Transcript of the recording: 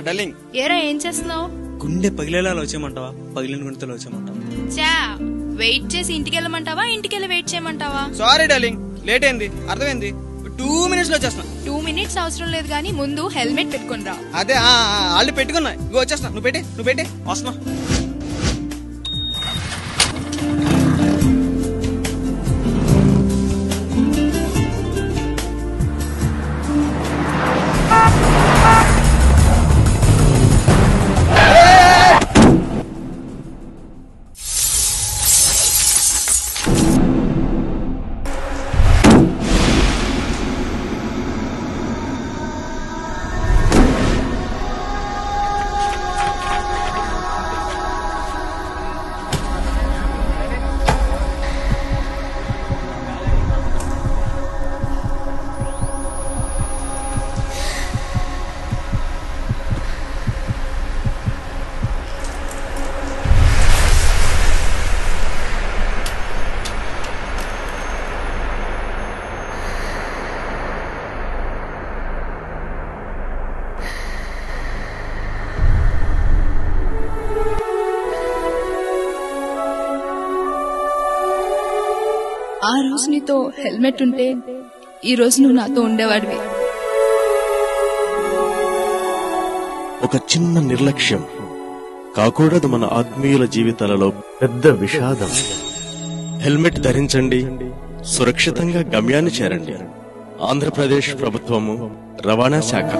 డల్లింగ్. ఏరా ఏం చేస్తున్నావు? గుండె పగిలేలా వచ్చేయమంటావా, పగిలిన గుండెతో వచ్చేయమంటావా? చా వెయిట్ చేసి ఇంటికి వెళ్ళమంటావా, ఇంటికి వెళ్ళి వెయిట్ చేయమంటావా? సారీ డల్లింగ్, లేట్ అయింది. అర్థమైంది. 2 minutes లో వచ్చేస్తున్నా. 2 minutes అవసరం లేదు గానీ ముందు హెల్మెట్ పెట్టుకుని రా. అదే వాళ్ళు పెట్టుకున్నా. ఇగో వచ్చేస్తున్నా. నువ్వు పెట్టి వస్తున్నా. ఆ రోజు నీతో హెల్మెట్ ఉంటే ఈ రోజు నువ్వు నాతో ఉండేవాడివి. ఒక చిన్న నిర్లక్ష్యం కాకూడదు మన ఆత్మీయుల జీవితాలలో పెద్ద విషాదం. హెల్మెట్ ధరించండి, సురక్షితంగా గమ్యాన్ని చేరండి. ఆంధ్రప్రదేశ్ ప్రభుత్వము, రవాణా శాఖ.